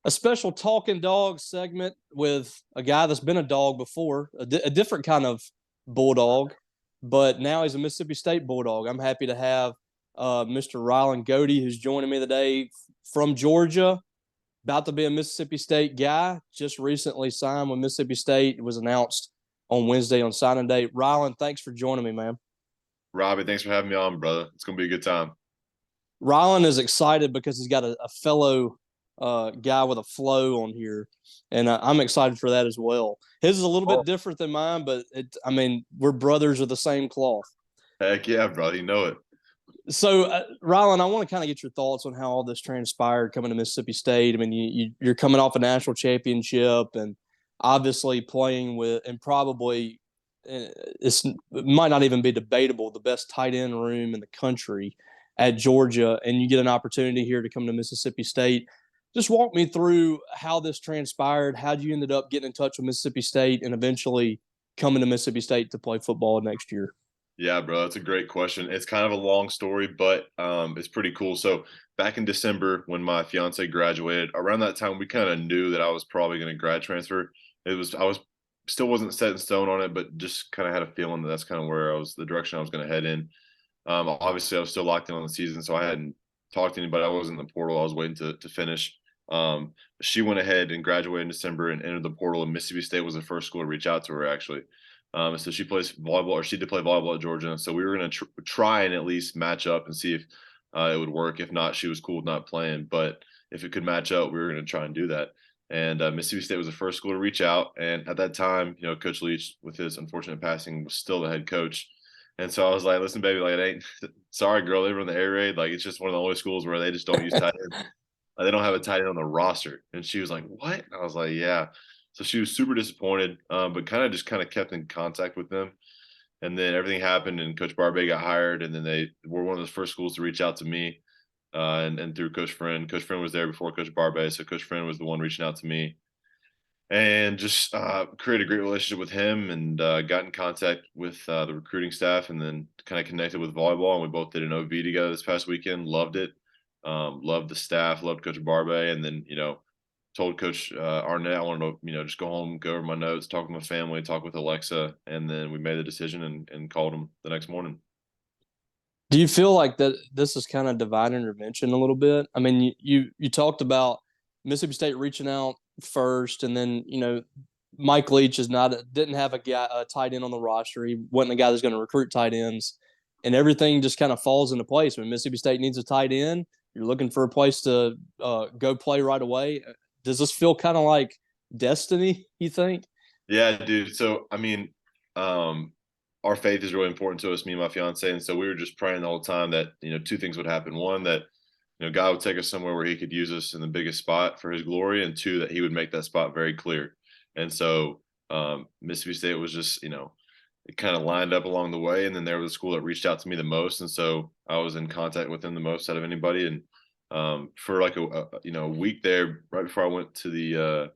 a special Talkin Dawgs segment with a guy that's been a dog before, a different kind of bulldog, but now he's a Mississippi State Bulldog. I'm happy to have Mr. Ryland Goede, who's joining me today from Georgia, about to be a Mississippi State guy. Just recently signed with Mississippi State. It was announced on Wednesday on signing day. Ryland, thanks for joining me, man. Robbie, thanks for having me on, brother. It's gonna be a good time. Ryland is excited because he's got a fellow guy with a flow on here, and I'm excited for that as well. His is a little Oh, bit different than mine, but I mean, we're brothers of the same cloth. heck yeah, bro. You know it. So, Ryland, I want to kind of get your thoughts on how all this transpired coming to Mississippi State. I mean, you're coming off a national championship and obviously playing with, and probably it might not even be debatable, the best tight end room in the country at Georgia, and you get an opportunity here to come to Mississippi State. Just walk me through how this transpired. How you ended up getting in touch with Mississippi State and eventually coming to Mississippi State to play football next year. Yeah, bro. That's a great question. It's kind of a long story, but it's pretty cool. So back in December, when my fiance graduated, around that time, we kind of knew that I was probably going to grad transfer. I was still wasn't set in stone on it, but just kind of had a feeling that that's kind of where the direction I was going to head in. Obviously, I was still locked in on the season, so I hadn't talked to anybody. I was in the portal. I was waiting to finish. She went ahead and graduated in December and entered the portal, and Mississippi State was the first school to reach out to her, actually. So she plays volleyball, or she did play volleyball at Georgia. So we were going to try and at least match up and see if it would work. If not, she was cool with not playing. But if it could match up, we were going to try and do that. And Mississippi State was the first school to reach out. And at that time, Coach Leach, with his unfortunate passing, was still the head coach. And so I was like, listen, baby, like, it ain't sorry, girl, they were in the air raid. Like, it's just one of the only schools where they just don't use tight ends. They don't have a tight end on the roster. And she was like, what? I was like, yeah. So she was super disappointed, but kind of kept in contact with them. And then everything happened, and Coach Barbe got hired, and then they were one of the first schools to reach out to me, and through Coach Friend. Coach Friend was there before Coach Barbe, so Coach Friend was the one reaching out to me, and just created a great relationship with him, and got in contact with the recruiting staff, and then kind of connected with volleyball. And we both did an OB together this past weekend. Loved it. Loved the staff. Loved Coach Barbe, and then told Coach Arnett I wanted to just go home, go over my notes, talk with my family, talk with Alexa, and then we made the decision and called him the next morning. Do you feel like that this is kind of divine intervention a little bit? I mean, you talked about Mississippi State reaching out first, and then Mike Leach didn't have a tight end on the roster. He wasn't the guy that's going to recruit tight ends, and everything just kind of falls into place. When Mississippi State needs a tight end, you're looking for a place to go play right away. Does this feel kind of like destiny, you think? Yeah, dude. So I mean, our faith is really important to us, me and my fiance, and so we were just praying the whole time that two things would happen. One, that God would take us somewhere where He could use us in the biggest spot for His glory, and two, that He would make that spot very clear. And so Mississippi State was just it kind of lined up along the way, and then there was a school that reached out to me the most, and so I was in contact with them the most out of anybody. And for like a week there, right before I went to the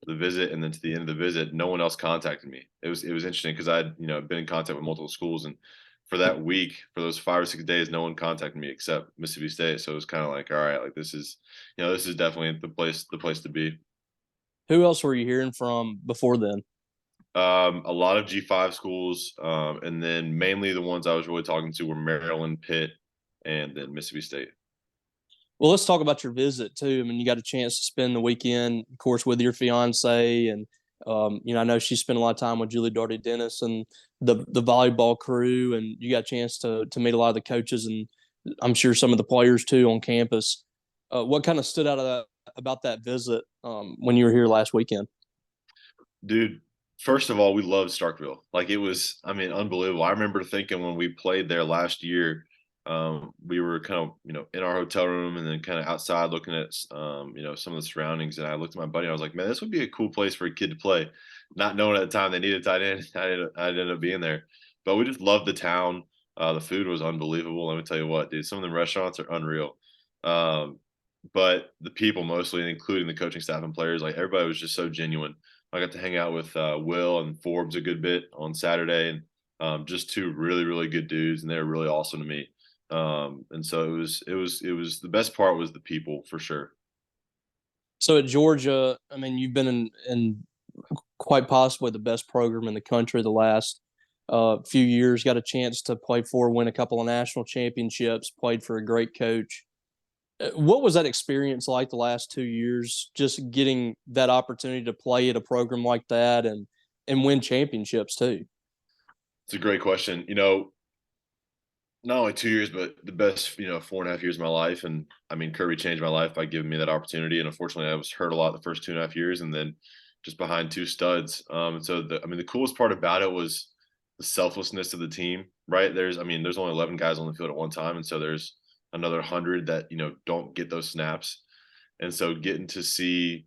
visit, and then to the end of the visit, no one else contacted me. It was interesting because I'd been in contact with multiple schools, and for that week, for those 5 or 6 days, no one contacted me except Mississippi State. So it was kind of like, all right, like this is definitely the place to be. Who else were you hearing from before then? A lot of G5 schools, and then mainly the ones I was really talking to were Maryland, Pitt, and then Mississippi State. Well, let's talk about your visit too. I mean, you got a chance to spend the weekend, of course, with your fiance, and I know she spent a lot of time with Julie Darty Dennis and the volleyball crew, and you got a chance to meet a lot of the coaches and I'm sure some of the players too on campus. What kind of stood out about that visit when you were here last weekend? Dude, first of all, we loved Starkville. Like, it was, I mean, unbelievable. I remember thinking when we played there last year, we were kind of, in our hotel room and then kind of outside looking at, some of the surroundings. And I looked at my buddy and I was like, man, this would be a cool place for a kid to play. Not knowing at the time they needed tight end, I ended up being there. But we just loved the town. The food was unbelievable. Let me tell you what, dude, some of the restaurants are unreal. Um, but the people mostly, including the coaching staff and players, like, everybody was just so genuine. I got to hang out with Will and Forbes a good bit on Saturday, and just two really, really good dudes, and they were really awesome to me. And so it was the best part was the people, for sure. So at Georgia, I mean, you've been in quite possibly the best program in the country the last few years. Got a chance to play for, win a couple of national championships. Played for a great coach. What was that experience like the last 2 years? Just getting that opportunity to play at a program like that and win championships too. It's a great question. Not only 2 years, but the best, 4.5 years of my life. And I mean, Kirby changed my life by giving me that opportunity. And unfortunately, I was hurt a lot the first 2.5 years, and then just behind two studs. And so the coolest part about it was the selflessness of the team, right? There's only 11 guys on the field at one time, and so there's another 100 that don't get those snaps, and so getting to see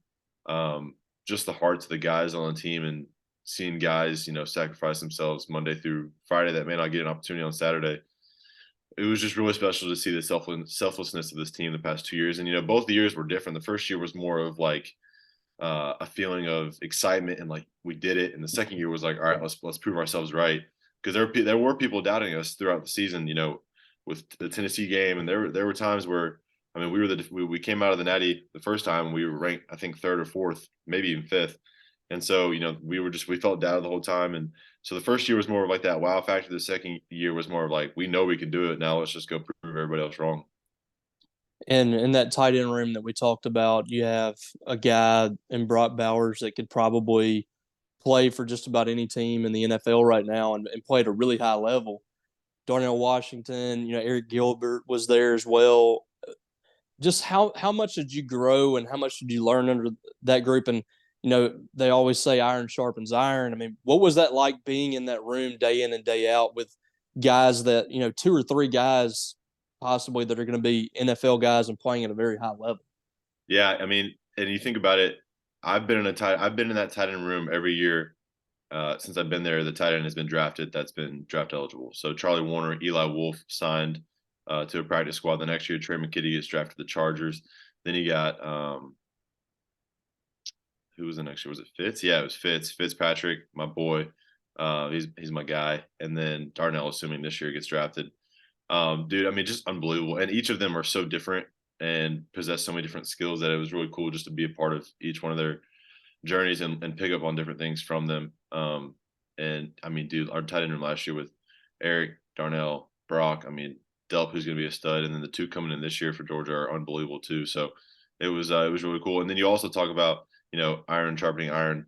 just the hearts of the guys on the team and seeing guys, sacrifice themselves Monday through Friday that may not get an opportunity on Saturday. It was just really special to see the selflessness of this team the past 2 years. And both the years were different. The first year was more of like a feeling of excitement and like we did it, and the second year was like, all right, let's prove ourselves right, because there were people doubting us throughout the season. With the Tennessee game, and there were times where we came out of the Natty the first time, we were ranked I think third or fourth, maybe even fifth, and so we felt doubted the whole time. And so the first year was more of like that wow factor. The second year was more of like, we know we can do it, now let's just go prove everybody else wrong. And in that tight end room that we talked about, you have a guy in Brock Bowers that could probably play for just about any team in the NFL right now and play at a really high level. Darnell Washington, Eric Gilbert was there as well. Just how much did you grow and how much did you learn under that group? And they always say iron sharpens iron. I mean, what was that like being in that room day in and day out with guys that two or three guys possibly that are going to be NFL guys and playing at a very high level? Yeah, I mean, and you think about it, I've been in that tight end room every year since I've been there. The tight end has been drafted, that's been draft eligible. So Charlie Warner, Eli Wolf signed to a practice squad the next year. Trey McKitty gets drafted to the Chargers. Then you got who was the next year? Was it Fitz? Yeah, it was Fitzpatrick, my boy. He's my guy. And then Darnell, assuming this year gets drafted. Dude, I mean, just unbelievable. And each of them are so different and possess so many different skills that it was really cool just to be a part of each one of their journeys and pick up on different things from them. And I mean, dude, our tight end room last year with Eric, Darnell, Brock, I mean, Delp, who's going to be a stud, and then the two coming in this year for Georgia are unbelievable too. So it was really cool. And then you also talk about iron sharpening iron.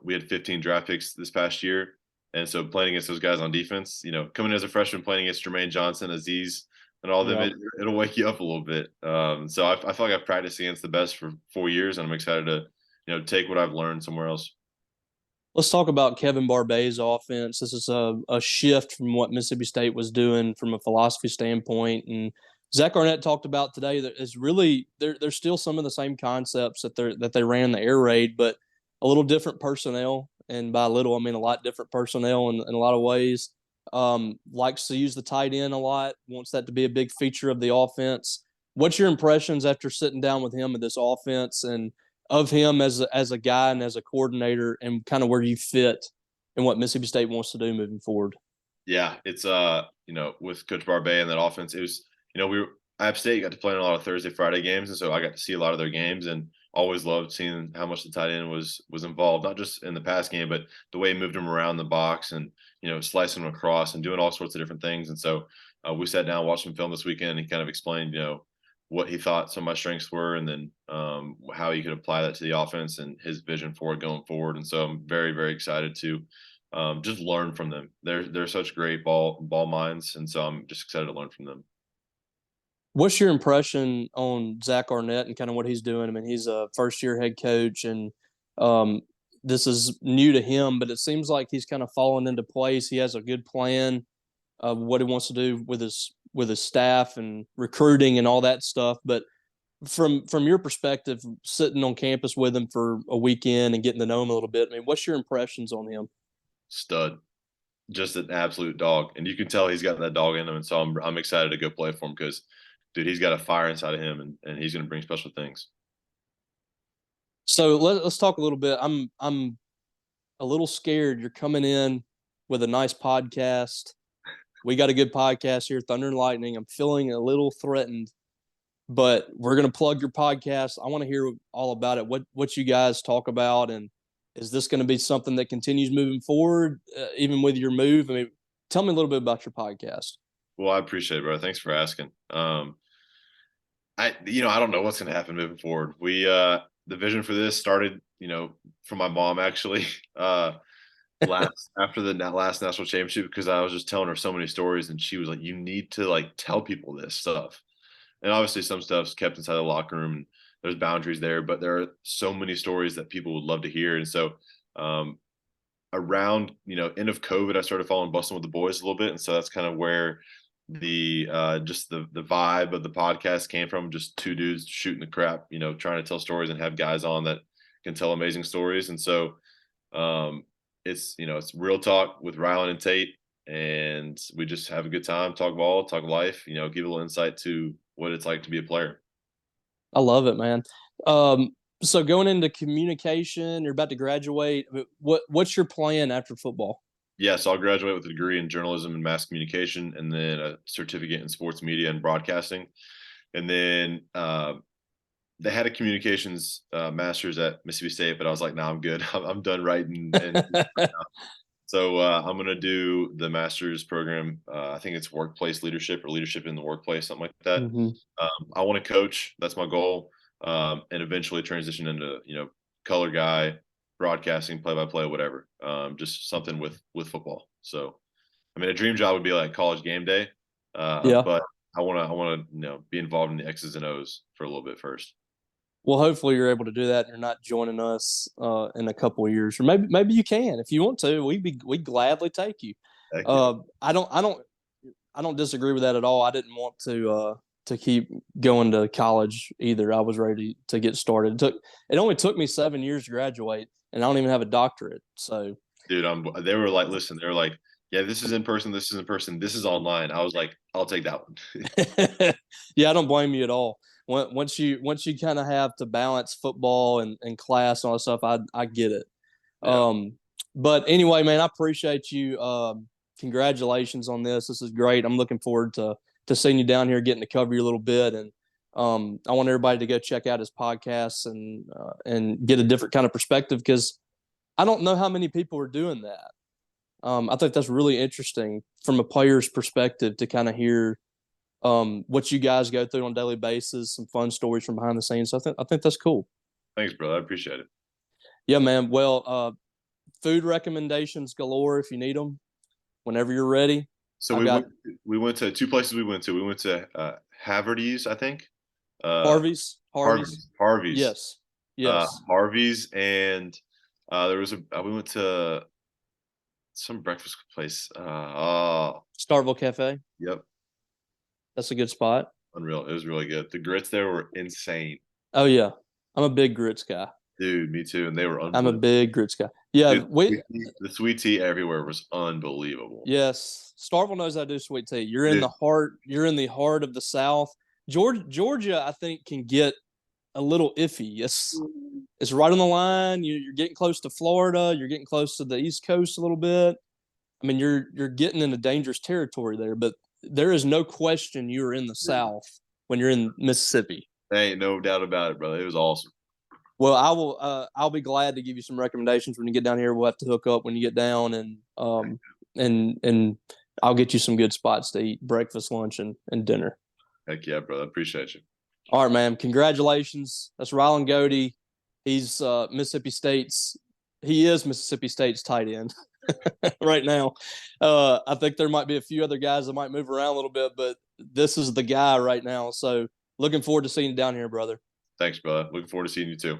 We had 15 draft picks this past year, and so playing against those guys on defense, coming as a freshman, playing against Jermaine Johnson, Aziz, and all of them, Yeah. it'll wake you up a little bit. So I feel like I've practiced against the best for 4 years, and I'm excited to take what I've learned somewhere else. Let's talk about Kevin Barbay's offense. This is a shift from what Mississippi State was doing from a philosophy standpoint. And Zach Arnett talked about today that is really there's still some of the same concepts that they ran in the air raid, but a little different personnel. And by little, I mean a lot different personnel in a lot of ways. Likes to use the tight end a lot, wants that to be a big feature of the offense. What's your impressions after sitting down with him of this offense and of him as a guy and as a coordinator, and kind of where you fit and what Mississippi State wants to do moving forward? Yeah, it's with Coach Barbay and that offense, it was App State got to play in a lot of Thursday, Friday games, and so I got to see a lot of their games, and always loved seeing how much the tight end was involved, not just in the pass game, but the way he moved him around the box and slicing him across and doing all sorts of different things. And so we sat down, watched some film this weekend, and he kind of explained what he thought some of my strengths were, and then how he could apply that to the offense and his vision for it going forward. And so I'm very, very excited to just learn from them. They're such great ball minds, and so I'm just excited to learn from them. What's your impression on Zach Arnett and kind of what he's doing? I mean, he's a first year head coach, and um, this is new to him, but it seems like he's kind of fallen into place. He has a good plan of what he wants to do with his staff and recruiting and all that stuff. But from your perspective, sitting on campus with him for a weekend and getting to know him a little bit, I mean, what's your impressions on him? Stud, just an absolute dog, and you can tell he's got that dog in him. And so I'm excited to go play for him because, dude, he's got a fire inside of him, and he's going to bring special things. So let's talk a little bit. I'm a little scared. You're coming in with a nice podcast. We got a good podcast here, Thunder and Lightning. I'm feeling a little threatened. but we're going to plug your podcast. I want to hear all about it. What you guys talk about, and is this going to be something that continues moving forward, even with your move? I mean, tell me a little bit about your podcast. Well, I appreciate it, bro. Thanks for asking. I don't know what's going to happen moving forward. The vision for this started, from my mom actually, after the last national championship, because I was just telling her so many stories, and she was like, "You need to like tell people this stuff." And obviously, some stuff's kept inside the locker room, and there's boundaries there, but there are so many stories that people would love to hear. And so, around end of COVID, I started following Bustin' with the Boys a little bit, and so that's kind of where the just the vibe of the podcast came from. Just two dudes shooting the crap, trying to tell stories and have guys on that can tell amazing stories. And so it's real talk with Ryland and Tate, and we just have a good time, talk ball, talk life, give a little insight to what it's like to be a player. I love it, man. So going into communication, you're about to graduate. What's your plan after football? Yeah, so I'll graduate with a degree in journalism and mass communication, and then a certificate in sports media and broadcasting. And then they had a communications master's at Mississippi State, but I was like, "Nah, I'm good. I'm done writing." So I'm gonna do the master's program. I think it's workplace leadership or leadership in the workplace, something like that. Mm-hmm. I want to coach. That's my goal, and eventually transition into color guy, broadcasting, play-by-play, whatever. Just something with football. So, I mean, a dream job would be like College Game Day, Yeah. but I want to be involved in the X's and O's for a little bit first. Well, hopefully you're able to do that, and you're not joining us in a couple of years, or maybe you can if you want to. We'd gladly take you. Heck yeah. I don't disagree with that at all. I didn't want to keep going to college either. I was ready to get started. It only took me 7 years to graduate, and I don't even have a doctorate. So, dude, they were like, listen, they were like, yeah, this is in person, this is in person, this is online. I was like, I'll take that one. Yeah, I don't blame you at all. Once you kind of have to balance football and class and all that stuff, I get it. Yeah. But anyway, man, I appreciate you. Congratulations on this. This is great. I'm looking forward to seeing you down here, getting to cover you a little bit. And I want everybody to go check out his podcasts and get a different kind of perspective, because I don't know how many people are doing that. I think that's really interesting from a player's perspective to kind of hear what you guys go through on a daily basis, some fun stories from behind the scenes. So I think that's cool. Thanks, brother. I appreciate it. Yeah, man. Well, food recommendations galore if you need them whenever you're ready. So we went to two places we went to. We went to Haverty's, I think. Harvey's. Harvey's. Yes. Harvey's, and we went to some breakfast place. Starville Cafe. Yep. That's a good spot. Unreal. It was really good. The grits there were insane. Oh yeah. I'm a big grits guy. Dude, me too. And they were I'm a big grits guy. Yeah. Dude, the sweet tea everywhere was unbelievable. Yes. Starville knows how to do sweet tea. You're in the heart of the South. Georgia, I think, can get a little iffy. It's right on the line. You're getting close to Florida. You're getting close to the East Coast a little bit. I mean, you're getting into dangerous territory there, but there is no question you're in the South when you're in Mississippi. Hey, no doubt about it, brother. It was awesome. Well, I will. I'll be glad to give you some recommendations when you get down here. We'll have to hook up when you get down, and I'll get you some good spots to eat breakfast, lunch, and dinner. Heck yeah, brother. I appreciate you. All right, man. Congratulations. That's Ryland Goede. He's Mississippi State's tight end right now. I think there might be a few other guys that might move around a little bit, but this is the guy right now. So looking forward to seeing you down here, brother. Thanks, brother. Looking forward to seeing you too.